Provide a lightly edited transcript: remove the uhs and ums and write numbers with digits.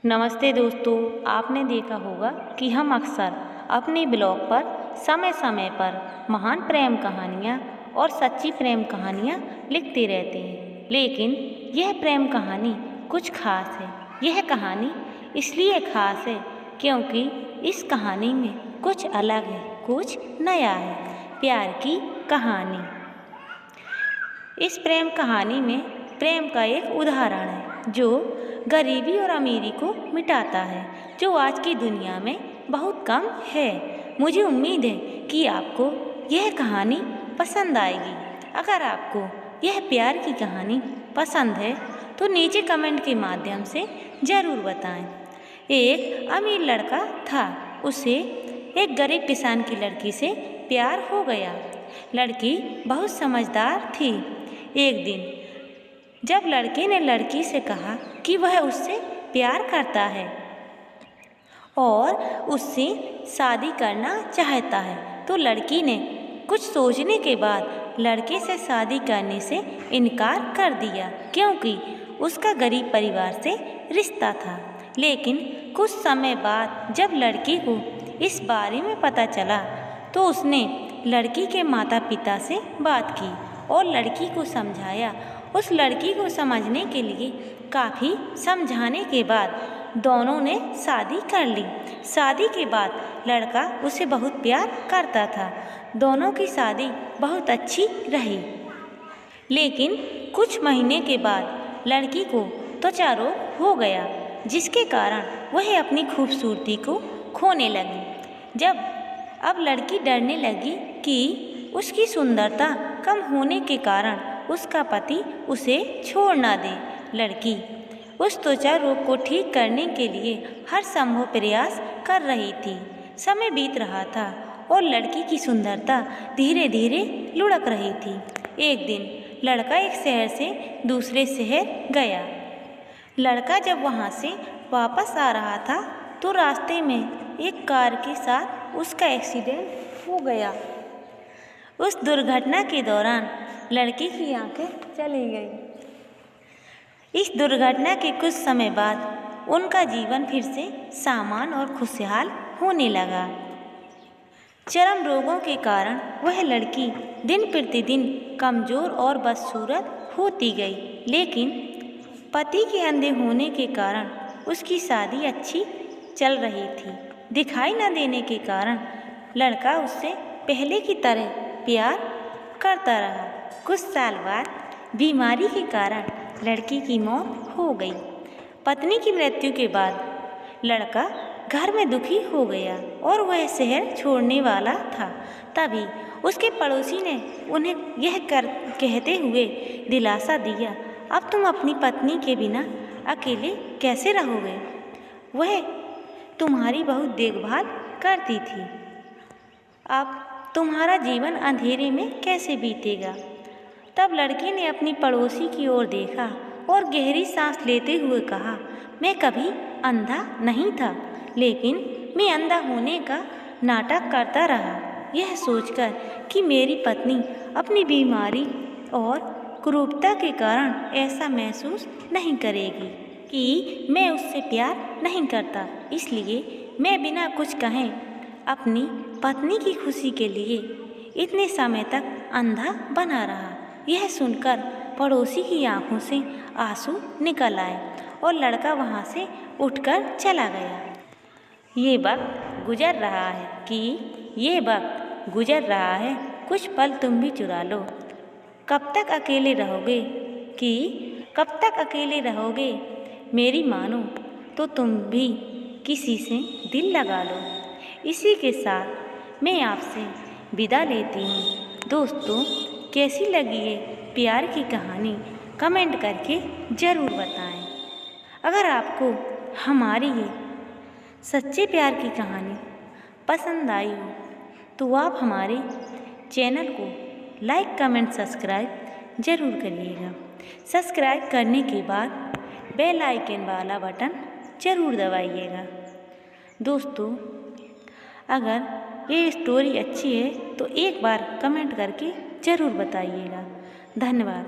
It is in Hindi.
नमस्ते दोस्तों, आपने देखा होगा कि हम अक्सर अपने ब्लॉग पर समय समय पर महान प्रेम कहानियाँ और सच्ची प्रेम कहानियाँ लिखते रहते हैं। लेकिन यह प्रेम कहानी कुछ खास है। यह कहानी इसलिए खास है क्योंकि इस कहानी में कुछ अलग है, कुछ नया है। प्यार की कहानी। इस प्रेम कहानी में प्रेम का एक उदाहरण है जो गरीबी और अमीरी को मिटाता है, जो आज की दुनिया में बहुत कम है। मुझे उम्मीद है कि आपको यह कहानी पसंद आएगी। अगर आपको यह प्यार की कहानी पसंद है तो नीचे कमेंट के माध्यम से ज़रूर बताएं। एक अमीर लड़का था, उसे एक गरीब किसान की लड़की से प्यार हो गया। लड़की बहुत समझदार थी। एक दिन जब लड़के ने लड़की से कहा कि वह उससे प्यार करता है और उससे शादी करना चाहता है, तो लड़की ने कुछ सोचने के बाद लड़के से शादी करने से इनकार कर दिया क्योंकि उसका गरीब परिवार से रिश्ता था। लेकिन कुछ समय बाद जब लड़की को इस बारे में पता चला तो उसने लड़की के माता पिता से बात की और लड़की को समझाया। उस लड़की को समझने के लिए काफ़ी समझाने के बाद दोनों ने शादी कर ली। शादी के बाद लड़का उसे बहुत प्यार करता था। दोनों की शादी बहुत अच्छी रही। लेकिन कुछ महीने के बाद लड़की को त्वचा रोग हो गया, जिसके कारण वह अपनी खूबसूरती को खोने लगी। अब लड़की डरने लगी कि उसकी सुंदरता कम होने के कारण उसका पति उसे छोड़ ना दे। लड़की उस त्वचा रोग को ठीक करने के लिए हर संभव प्रयास कर रही थी। समय बीत रहा था और लड़की की सुंदरता धीरे धीरे लुढ़क रही थी। एक दिन लड़का एक शहर से दूसरे शहर गया। लड़का जब वहाँ से वापस आ रहा था तो रास्ते में एक कार के साथ उसका एक्सीडेंट हो गया। उस दुर्घटना के दौरान लड़की की आंखें चली गई। इस दुर्घटना के कुछ समय बाद उनका जीवन फिर से सामान्य और खुशहाल होने लगा। चरम रोगों के कारण वह लड़की दिन प्रतिदिन कमज़ोर और बदसूरत होती गई। लेकिन पति के अंधे होने के कारण उसकी शादी अच्छी चल रही थी। दिखाई न देने के कारण लड़का उससे पहले की तरह प्यार करता रहा। कुछ साल बाद बीमारी के कारण लड़की की मौत हो गई। पत्नी की मृत्यु के बाद लड़का घर में दुखी हो गया और वह शहर छोड़ने वाला था। तभी उसके पड़ोसी ने उन्हें यह कहते हुए दिलासा दिया, अब तुम अपनी पत्नी के बिना अकेले कैसे रहोगे? वह तुम्हारी बहुत देखभाल करती थी। अब तुम्हारा जीवन अंधेरे में कैसे बीतेगा? तब लड़के ने अपनी पड़ोसी की ओर देखा और गहरी सांस लेते हुए कहा, मैं कभी अंधा नहीं था, लेकिन मैं अंधा होने का नाटक करता रहा, यह सोचकर कि मेरी पत्नी अपनी बीमारी और कुरूपता के कारण ऐसा महसूस नहीं करेगी कि मैं उससे प्यार नहीं करता। इसलिए मैं बिना कुछ कहे अपनी पत्नी की खुशी के लिए इतने समय तक अंधा बना रहा। यह सुनकर पड़ोसी की आंखों से आंसू निकल आए और लड़का वहाँ से उठकर चला गया। ये वक्त गुजर रहा है, कुछ पल तुम भी चुरा लो। कब तक अकेले रहोगे? मेरी मानो तो तुम भी किसी से दिल लगा लो। इसी के साथ मैं आपसे विदा लेती हूँ। दोस्तों, कैसी लगी ये प्यार की कहानी कमेंट करके ज़रूर बताएं। अगर आपको हमारी ये सच्चे प्यार की कहानी पसंद आई हो तो आप हमारे चैनल को लाइक, कमेंट, सब्सक्राइब ज़रूर करिएगा। सब्सक्राइब करने के बाद बेल आइकन वाला बटन ज़रूर दबाइएगा। दोस्तों, अगर ये स्टोरी अच्छी है तो एक बार कमेंट करके ज़रूर बताइएगा। धन्यवाद।